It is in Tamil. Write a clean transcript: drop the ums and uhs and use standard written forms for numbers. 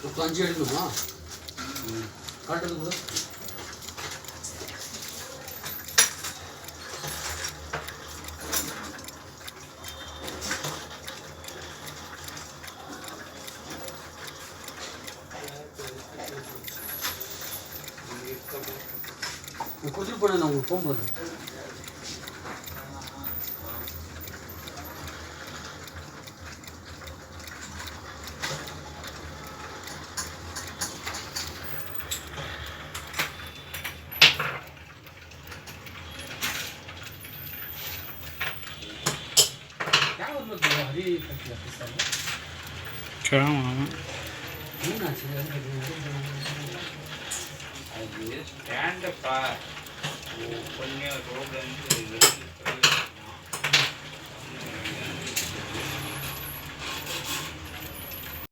5 எடுக்கணுமா? காட்டுறது கூட கொடுத்துட்டு போனேன் நான் உங்களுக்கு போகும்போது. क्या அது ஸ்டாண்டப்பா கொஞ்சம் ரோட்ல இருந்து